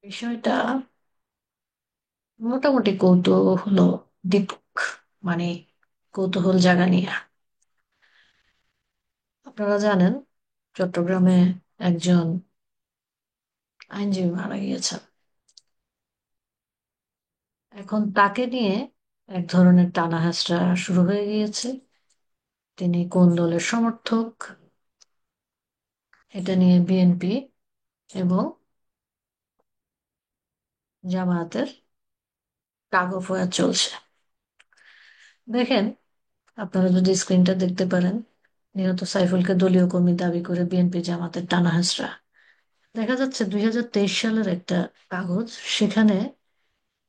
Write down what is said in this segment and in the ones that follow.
বিষয়টা মোটামুটি কৌতূহল দীপক, মানে কৌতূহল জাগা নিয়ে। আপনারা জানেন চট্টগ্রামে একজন আইনজীবী মারা গিয়েছেন। এখন তাকে নিয়ে এক ধরনের টানাহেঁচড়া শুরু হয়ে গিয়েছে। তিনি কোন দলের সমর্থক, এটা নিয়ে বিএনপি এবং জামায়াতের টাগ-অফ-ওয়ার চলছে। দেখেন, আপনারা যদি স্ক্রিনটা দেখতে পারেন, নিহত সাইফুলকে দলীয় কর্মী দাবি করে বিএনপি জামাতের টানাহেঁচড়া। দেখা যাচ্ছে 2023 সালের একটা কাগজ, সেখানে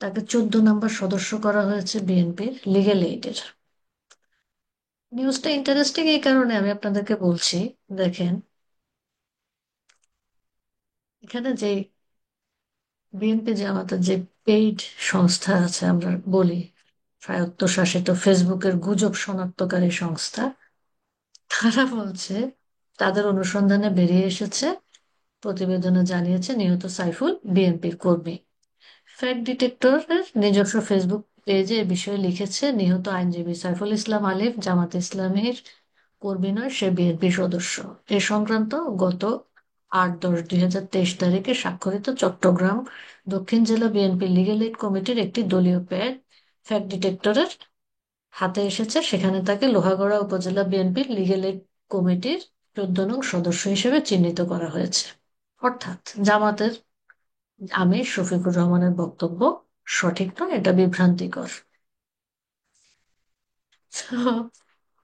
তাকে 14 নম্বর সদস্য করা হয়েছে বিএনপির লিগ্যাল এইডের। নিউজটা ইন্টারেস্টিং এই কারণে আমি আপনাদেরকে বলছি। দেখেন, এখানে যে বিএনপি জামাতের যে পেইড সংস্থা আছে, আমরা বলি স্বায়ত্তশাসিত ফেসবুকের গুজব শনাক্তকারী সংস্থা, তারা বলছে তাদের অনুসন্ধানে বেরিয়ে এসেছে, প্রতিবেদনে জানিয়েছে নিহত সাইফুল বিএনপির কর্মী। ফ্যাক্ট ডিটেক্টরের নিজস্ব ফেসবুক পেজে এ বিষয়ে লিখেছে, নিহত আইনজীবী সাইফুল ইসলাম আলিফ জামাত ইসলামীর কর্মী নয়, সে বিএনপি সদস্য। এ সংক্রান্ত গত 8-10-2023 স্বাক্ষরিত চট্টগ্রাম দক্ষিণ জেলা বিএনপি লিগ্যাল এইড কমিটির একটি দলীয় প্যাড ফ্যাক্ট ডিটেক্টরের হাতে এসেছে। সেখানে তাকে লোহাগড়া উপজেলা বিএনপির লিগ্যাল এইড কমিটির 14 নং সদস্য হিসেবে চিহ্নিত করা হয়েছে। অর্থাৎ জামাতের আমির শফিকুর রহমানের বক্তব্য সঠিক নয়, এটা বিভ্রান্তিকর। তো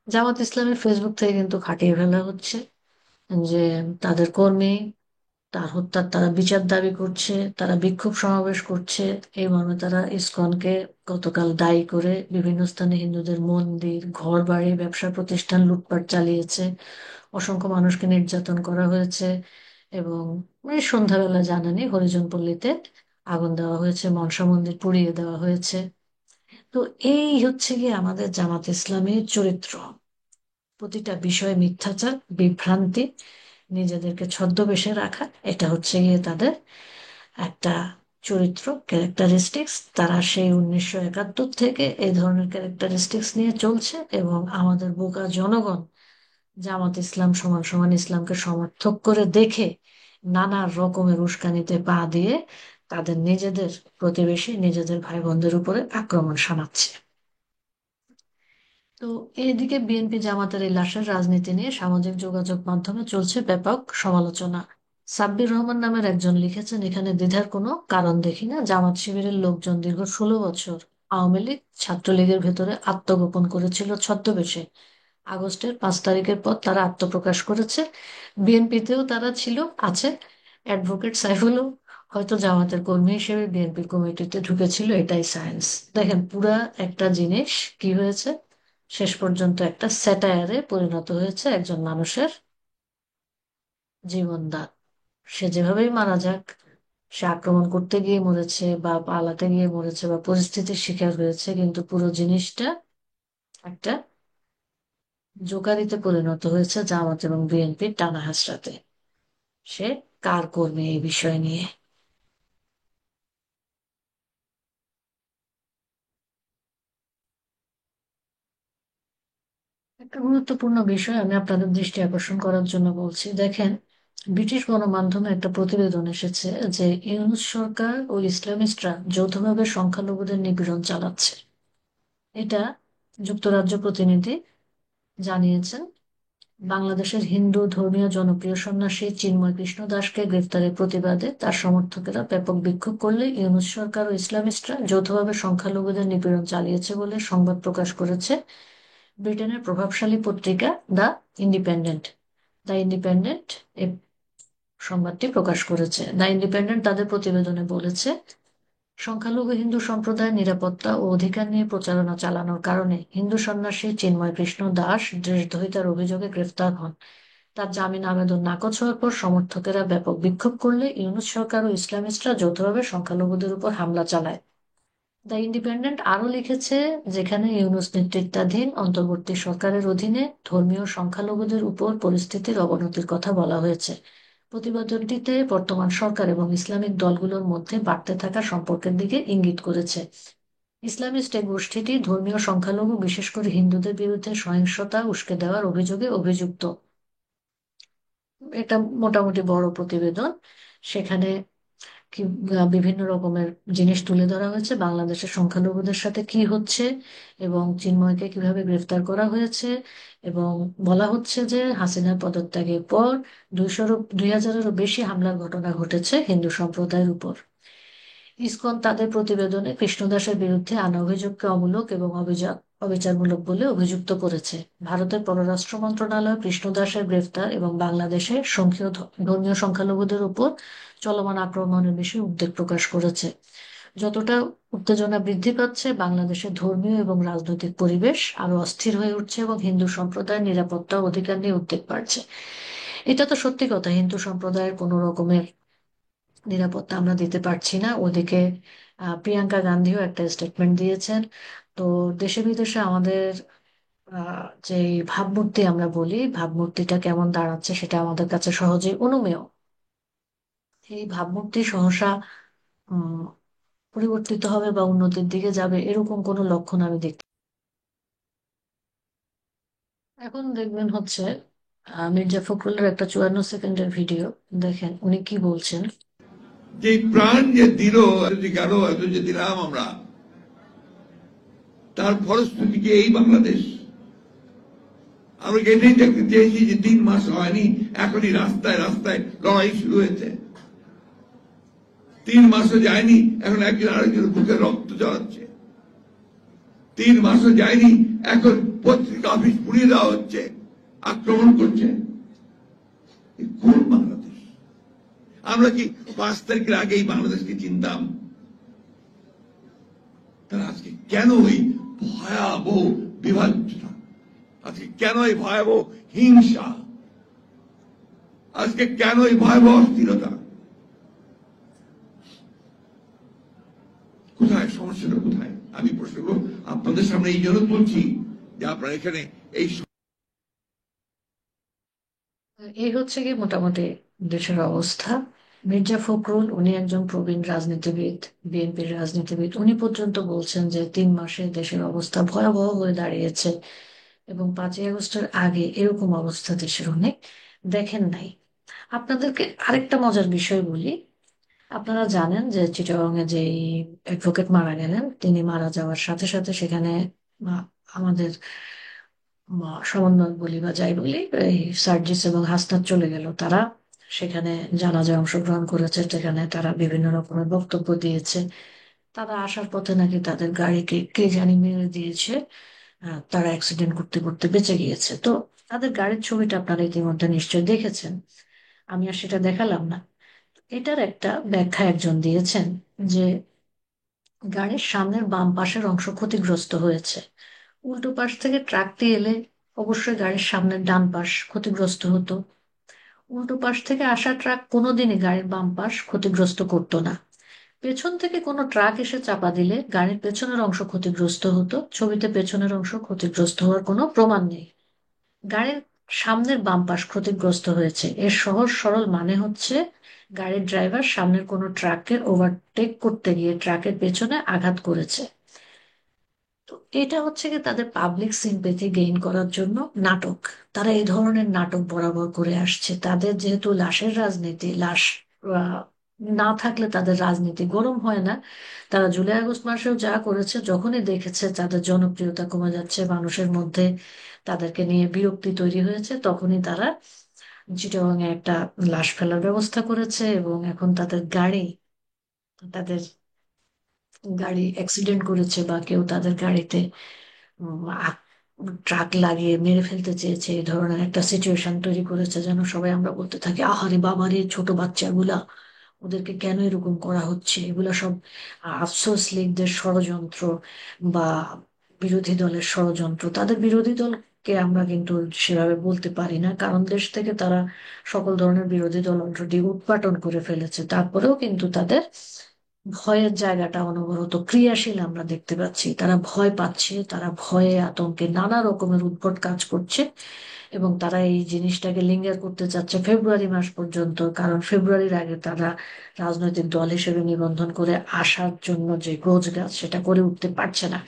জামাত ইসলামের ফেসবুক থেকে কিন্তু খাটিয়ে ফেলা হচ্ছে যে তাদের কর্মী, তার হত্যার তারা বিচার দাবি করছে, তারা বিক্ষোভ সমাবেশ করছে। এই মর্মে তারা ইসকনকে গতকাল দায়ী করে বিভিন্ন স্থানে হিন্দুদের মন্দির, ঘর বাড়ি, ব্যবসা প্রতিষ্ঠান লুটপাট চালিয়েছে, অসংখ্য মানুষকে নির্যাতন করা হয়েছে। এবং এই সন্ধ্যাবেলা জানানি হরিজনপল্লীতে আগুন দেওয়া হয়েছে, মনসা মন্দির পুড়িয়ে দেওয়া হয়েছে। তো এই হচ্ছে গিয়ে আমাদের জামাত ইসলামের চরিত্র। প্রতিটা বিষয়ে মিথ্যাচার, বিভ্রান্তি, নিজেদেরকে ছদ্মবেশে রাখা, এটা হচ্ছে গিয়ে তাদের একটা চরিত্র, ক্যারেক্টারিস্টিক্স। তারা সেই 1971 থেকে এই ধরনের ক্যারেক্টারিস্টিক্স নিয়ে চলছে, এবং আমাদের বোকা জনগণ জামাত ইসলাম সমান সমান ইসলামকে সমর্থক করে দেখে নানা রকমের উস্কানিতে পা দিয়ে তাদের নিজেদের প্রতিবেশী, নিজেদের ভাই বোনদের উপরে আক্রমণ শানাচ্ছে। তো এদিকে বিএনপি জামাতের এই লাশের রাজনীতি নিয়ে সামাজিক যোগাযোগ মাধ্যমে চলছে ব্যাপক সমালোচনা। সাব্বির রহমান নামের একজন লিখেছেন, এখানে দ্বিধার কোনো কারণ দেখি না। জামাত শিবিরের লোকজন দীর্ঘ 16 বছর আওয়ামী লীগ ছাত্রলীগের ভেতরে আত্মগোপন করেছিল ছদ্মবেশে। আগস্টের 5 তারিখের পর তারা আত্মপ্রকাশ করেছে। বিএনপিতেও তারা ছিল, আছে। অ্যাডভোকেট সাইফুলও হয়তো জামাতের কর্মী হিসেবে বিএনপি কমিটিতে ঢুকেছিল, এটাই সায়েন্স। দেখেন, পুরা একটা জিনিস কি হয়েছে, শেষ পর্যন্ত একটা স্যাটায়ারে পরিণত হয়েছে একজন মানুষের জীবনদান। সে যেভাবেই মারা যাক, সে আক্রমণ করতে গিয়ে মরেছে বা পালাতে গিয়ে মরেছে বা পরিস্থিতির শিকার হয়েছে, কিন্তু পুরো জিনিসটা একটা জোকারিতে পরিণত হয়েছে জামাত এবং বিএনপির টানা হেঁচড়াতে। সে কার কর্মী এই বিষয় নিয়ে। একটা গুরুত্বপূর্ণ বিষয় আমি আপনাদের দৃষ্টি আকর্ষণ করার জন্য বলছি। দেখেন, ব্রিটিশ গণমাধ্যমে একটা প্রতিবেদন এসেছে যে ইউনূস সরকার ও ইসলামিস্টরা যৌথভাবে সংখ্যালঘুদের নিপীড়ন চালাচ্ছে। এটা যুক্তরাজ্য প্রতিনিধি জানিয়েছেন। বাংলাদেশের হিন্দু ধর্মীয় জনপ্রিয় সন্ন্যাসী চিন্ময় কৃষ্ণ দাসকে গ্রেফতারের প্রতিবাদে তার সমর্থকেরা ব্যাপক বিক্ষোভ করলে ইউনূস সরকার ও ইসলামিস্টরা যৌথভাবে সংখ্যালঘুদের নিপীড়ন চালিয়েছে বলে সংবাদ প্রকাশ করেছে ব্রিটেনের প্রভাবশালী পত্রিকা দ্য ইন্ডিপেন্ডেন্ট। দ্য ইন্ডিপেন্ডেন্ট এই সংবাদটি প্রকাশ করেছে। দ্য ইন্ডিপেন্ডেন্ট তাদের প্রতিবেদনে বলেছে, সংখ্যালঘু হিন্দু সম্প্রদায়ের নিরাপত্তা ও অধিকার নিয়ে প্রচারণা চালানোর কারণে হিন্দু সন্ন্যাসী চিন্ময় কৃষ্ণ দাস দেশদ্রোহিতার অভিযোগে গ্রেফতার হন। তার জামিন আবেদন নাকচ হওয়ার পর সমর্থকেরা ব্যাপক বিক্ষোভ করলে ইউনূস সরকার ও ইসলামিস্টরা যৌথভাবে সংখ্যালঘুদের উপর হামলা চালায়। দ্য ইন্ডিপেন্ডেন্ট আরো লিখেছে, যেখানে ইউনূস নেতৃত্বাধীন অন্তর্বর্তী সরকারের অধীনে ধর্মীয় সংখ্যালঘুদের উপর পরিস্থিতির অবনতির কথা বলা হয়েছে। প্রতিবেদনটিতে বর্তমান সরকার এবং ইসলামিক দলগুলোর মধ্যে বাড়তে থাকা সম্পর্কের দিকে ইঙ্গিত করেছে। ইসলামিস্ট এই গোষ্ঠীটি ধর্মীয় সংখ্যালঘু, বিশেষ করে হিন্দুদের বিরুদ্ধে সহিংসতা উস্কে দেওয়ার অভিযোগে অভিযুক্ত। এটা মোটামুটি বড় প্রতিবেদন। সেখানে কি বিভিন্ন রকমের জিনিস তুলে ধরা হয়েছে, বাংলাদেশের সংখ্যালঘুদের সাথে কি হচ্ছে এবং চিন্ময়কে কিভাবে গ্রেফতার করা হয়েছে। এবং বলা হচ্ছে যে হাসিনার পদত্যাগের পর 2000-এরও বেশি হামলার ঘটনা ঘটেছে হিন্দু সম্প্রদায়ের উপর। ইসকন তাদের প্রতিবেদনে কৃষ্ণদাসের বিরুদ্ধে আনা অভিযোগকে অমূলক এবং অবিচারমূলক বলে অভিযুক্ত করেছে। ভারতের পররাষ্ট্র মন্ত্রণালয় কৃষ্ণদাসের গ্রেফতার এবং বাংলাদেশে ধর্মীয় সংখ্যালঘুদের উপর চলমান আক্রমণের বিষয়ে উদ্বেগ প্রকাশ করেছে। যতটা উত্তেজনা বৃদ্ধি পাচ্ছে, বাংলাদেশের ধর্মীয় এবং রাজনৈতিক পরিবেশ আরো অস্থির হয়ে উঠছে এবং হিন্দু সম্প্রদায়ের নিরাপত্তা ও অধিকার নিয়ে উদ্বেগ বাড়ছে। এটা তো সত্যি কথা, হিন্দু সম্প্রদায়ের কোনো রকমের নিরাপত্তা আমরা দিতে পারছি না। ওদিকে প্রিয়াঙ্কা গান্ধীও একটা স্টেটমেন্ট দিয়েছেন। তো দেশে বিদেশে আমাদের যে ভাবমূর্তি আমরা বলি, ভাবমূর্তিটা কেমন দাঁড়াচ্ছে সেটা আমাদের কাছে সহজেই অনুমেয়। এই ভাবমূর্তি সহসা উম পরিবর্তিত হবে বা উন্নতির দিকে যাবে এরকম কোনো লক্ষণ আমি দেখি। এখন দেখবেন হচ্ছে মির্জা ফখরুলের একটা 54 সেকেন্ডের ভিডিও। দেখেন উনি কি বলছেন। যে প্রাণ যে দিল, এত যে গেল, এত যে দিলাম আমরা, তার ফলশ্রুতি কি এই বাংলাদেশ? আমরা এটাই দেখতে চেয়েছি যে 3 মাস হয়নি, এখনই রাস্তায় রাস্তায় লড়াই শুরু হয়েছে। 3 মাসও যায়নি, এখন একজন আরেকজনের বুকে রক্ত জড়াচ্ছে। 3 মাসও যায়নি, এখন পত্রিকা অফিস পুড়িয়ে দেওয়া হচ্ছে, আক্রমণ করছে। কোন বাংলাদেশ? আমরা কি 5 তারিখের আগে এই বাংলাদেশকে চিনতাম? তারা আজকে কেন ওই ভয়াবহ বিভাজনতা, আজকে কেন এই ভয়াবহ হিংসা, আজকে কেন এই ভয়াবহ অস্থিরতা? কোথায় সমস্যাটা? কোথায়? আমি প্রশ্নগুলো আপনাদের সামনে এই জন্য তুলছি যে আপনারা এখানে এই এই হচ্ছে কি মোটামুটি দেশের অবস্থা। মির্জা ফখরুল উনি একজন প্রবীণ রাজনীতিবিদ, বিএনপির রাজনীতিবিদ। উনি পর্যন্ত বলছেন যে 3 মাসে দেশের অবস্থা ভয়াবহ হয়ে দাঁড়িয়েছে এবং 5ই আগস্টের আগে এরকম অবস্থা দেশের অনেক দেখেন নাই। আপনাদেরকে আরেকটা মজার বিষয় বলি। আপনারা জানেন যে চিটাগংয়ে যে অ্যাডভোকেট মারা গেলেন, তিনি মারা যাওয়ার সাথে সাথে সেখানে আমাদের সমন্বয়ক বলি বা যাই বলি, এই সার্জিস এবং হাসনাত চলে গেল। তারা সেখানে জানাজায় অংশগ্রহণ করেছে, সেখানে তারা বিভিন্ন রকমের বক্তব্য দিয়েছে। তারা আসার পথে নাকি তাদের গাড়িকে কে জানি মেরে দিয়েছে। তারা অ্যাক্সিডেন্ট করতে করতে বেঁচে গিয়েছে। তো তাদের গাড়ির ছবিটা আপনারা ইতিমধ্যে নিশ্চয়ই দেখেছেন, আমি আর সেটা দেখালাম না। এটার একটা ব্যাখ্যা একজন দিয়েছেন যে গাড়ির সামনের বাম পাশের অংশ ক্ষতিগ্রস্ত হয়েছে। উল্টো পাশ থেকে ট্রাকটি এলে অবশ্যই গাড়ির সামনের ডান পাশ ক্ষতিগ্রস্ত হতো। উল্টো পাশ থেকে আসা ট্রাক কোনোদিনই গাড়ির বাম পাশ ক্ষতিগ্রস্ত করতো না। পেছন থেকে কোনো ট্রাক এসে চাপা দিলে গাড়ির পেছনের অংশ ক্ষতিগ্রস্ত হতো। ছবিতে পেছনের অংশ ক্ষতিগ্রস্ত হওয়ার কোনো প্রমাণ নেই। গাড়ির সামনের বাম পাশ ক্ষতিগ্রস্ত হয়েছে, এর সহজ সরল মানে হচ্ছে গাড়ির ড্রাইভার সামনের কোনো ট্রাককে ওভারটেক করতে গিয়ে ট্রাকের পেছনে আঘাত করেছে। তো এটা হচ্ছে কি তাদের পাবলিক সিম্পেথি গেইন করার জন্য নাটক। তারা এই ধরনের নাটক বরাবর করে আসছে। তাদের যেহেতু লাশের রাজনীতি, লাশ আহ, না থাকলে তাদের রাজনীতি গরম হয় না। তারা জুলাই আগস্ট মাসেও যা করেছে, যখনই দেখেছে তাদের জনপ্রিয়তা কমে যাচ্ছে, মানুষের মধ্যে তাদেরকে নিয়ে বিরক্তি তৈরি হয়েছে, তখনই তারা চিটাগাং এ একটা লাশ ফেলার ব্যবস্থা করেছে। এবং এখন তাদের গাড়ি অ্যাক্সিডেন্ট করেছে বা কেউ তাদের গাড়িতে ট্রাক লাগিয়ে মেরে ফেলতে চেয়েছে, এই ধরনের একটা সিচুয়েশন তৈরি করেছে যেন সবাই আমরা বলতে থাকি আহারে বাবারে ছোট বাচ্চাগুলা, ওদেরকে কেন এরকম করা হচ্ছে। এগুলা সব আফসোস লীগদের ষড়যন্ত্র বা বিরোধী দলের ষড়যন্ত্র। তাদের বিরোধী দলকে আমরা কিন্তু সেভাবে বলতে পারি না, কারণ দেশ থেকে তারা সকল ধরনের বিরোধী দল অলরেডি উৎপাটন করে ফেলেছে। তারপরেও কিন্তু তাদের ভয়ের জায়গাটা অনবরত ক্রিয়াশীল আমরা দেখতে পাচ্ছি। তারা ভয় পাচ্ছে, তারা ভয়ে আতঙ্কে নানা রকমের উদ্ভট কাজ করছে, এবং তারা এই জিনিসটাকে লিঙ্গার করতে চাচ্ছে ফেব্রুয়ারি মাস পর্যন্ত, কারণ ফেব্রুয়ারির আগে তারা রাজনৈতিক দল হিসেবে নিবন্ধন করে আসার জন্য যে গোছগাছ সেটা করে উঠতে পারছে না।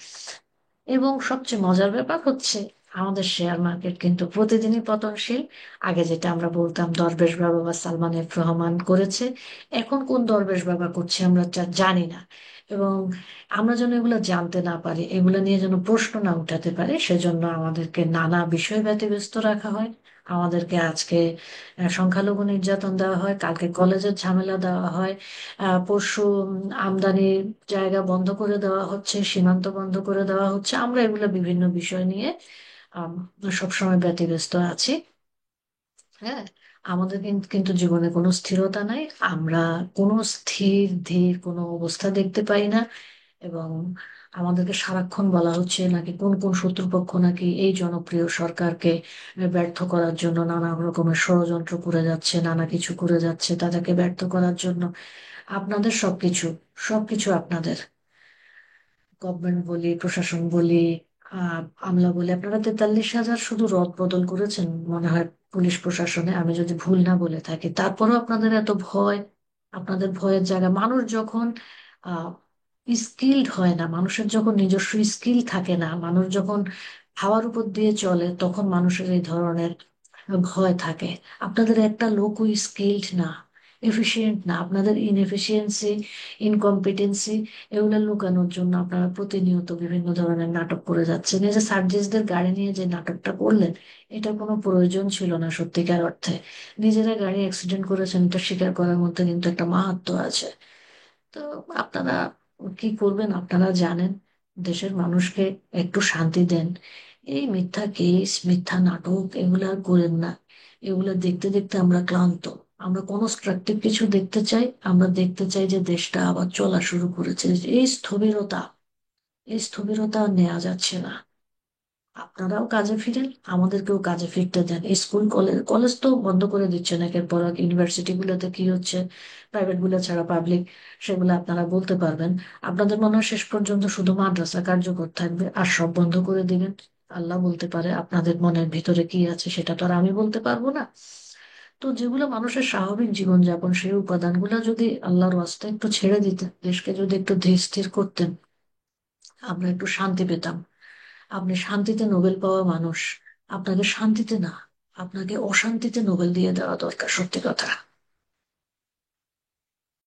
এবং সবচেয়ে মজার ব্যাপার হচ্ছে, আমাদের শেয়ার মার্কেট কিন্তু প্রতিদিনই পতনশীল। আগে যেটা আমরা বলতাম দরবেশ বাবা বা সালমান এফ রহমান করেছে, এখন কোন দরবেশ বাবা করছে আমরা জানি না। এবং আমরা যেন এগুলো জানতে না পারি, এগুলো নিয়ে যেন প্রশ্ন না উঠাতে পারি, সেজন্য আমাদেরকে নানা বিষয় ব্যতিব্যস্ত রাখা হয়। আমাদেরকে আজকে সংখ্যালঘু নির্যাতন দেওয়া হয়, কালকে কলেজের ঝামেলা দেওয়া হয়, পরশু আমদানির জায়গা বন্ধ করে দেওয়া হচ্ছে, সীমান্ত বন্ধ করে দেওয়া হচ্ছে। আমরা এগুলো বিভিন্ন বিষয় নিয়ে আম, সবসময় ব্যতিব্যস্ত আছি। হ্যাঁ, আমাদের কিন্তু জীবনে কোনো স্থিরতা নাই। আমরা কোনো স্থির ধীর কোনো অবস্থা দেখতে পাই না। এবং আমাদেরকে সারাক্ষণ বলা হচ্ছে নাকি কোন কোন শত্রুপক্ষ নাকি এই জনপ্রিয় সরকারকে ব্যর্থ করার জন্য নানা রকমের ষড়যন্ত্র করে যাচ্ছে, নানা কিছু করে যাচ্ছে তাদেরকে ব্যর্থ করার জন্য। আপনাদের সবকিছু, সবকিছু আপনাদের, গভর্নমেন্ট বলি, প্রশাসন বলি, আমলা বলি, আপনারা 43,000 শুধু রদ বদল করেছেন মনে হয় পুলিশ প্রশাসনে, আমি যদি ভুল না বলে থাকি। তারপরেও আপনাদের এত ভয়। আপনাদের ভয়ের জায়গা, মানুষ যখন আহ স্কিল্ড হয় না, মানুষের যখন নিজস্ব স্কিল থাকে না, মানুষ যখন হাওয়ার উপর দিয়ে চলে, তখন মানুষের এই ধরনের ভয় থাকে। আপনাদের একটা লোকও স্কিল্ড না, এফিশিয়েন্ট না। আপনাদের ইনএফিসিয়েন্সি, ইনকম্পিটেন্সি, এগুলো লুকানোর জন্য আপনারা প্রতিনিয়ত বিভিন্ন ধরনের নাটক করে যাচ্ছেন। এই যে সার্জিসদের গাড়ি নিয়ে যে নাটকটা করলেন, এটা কোনো প্রয়োজন ছিল না সত্যিকার অর্থে। নিজেরা গাড়ি অ্যাক্সিডেন্ট করেছেন, এটা স্বীকার করার মধ্যে কিন্তু একটা মাহাত্ম্য আছে। তো আপনারা কি করবেন আপনারা জানেন। দেশের মানুষকে একটু শান্তি দেন। এই মিথ্যা কেস, মিথ্যা নাটক এগুলো আর করেন না। এগুলো দেখতে দেখতে আমরা ক্লান্ত। আমরা কনস্ট্রাকটিভ কিছু দেখতে চাই। আমরা দেখতে চাই যে দেশটা আবার চলা শুরু করেছে। এই স্থবিরতা আর নেওয়া যাচ্ছে না। আপনারাও কাজে ফিরেন, আমাদেরকেও কাজে ফিরতে দেন। এই স্কুল কলেজ কলেজ তো বন্ধ করে দিচ্ছেন একের পর এক। ইউনিভার্সিটি গুলোতে কি হচ্ছে, প্রাইভেট গুলো ছাড়া পাবলিক, সেগুলো আপনারা বলতে পারবেন। আপনাদের মনে হয় শেষ পর্যন্ত শুধু মাদ্রাসা কার্যকর থাকবে আর সব বন্ধ করে দিবেন। আল্লাহ বলতে পারে আপনাদের মনের ভিতরে কি আছে, সেটা তো আর আমি বলতে পারবো না। তো যেগুলো মানুষের স্বাভাবিক জীবনযাপন, সেই উপাদানগুলো যদি আল্লাহর ওয়াস্তে একটু ছেড়ে দিতেন, দেশকে যদি একটু ধীর স্থির করতেন, আমরা একটু শান্তি পেতাম। আপনি শান্তিতে নোবেল পাওয়া মানুষ, আপনাকে শান্তিতে না, আপনাকে অশান্তিতে নোবেল দিয়ে দেওয়া দরকার, সত্যি কথা।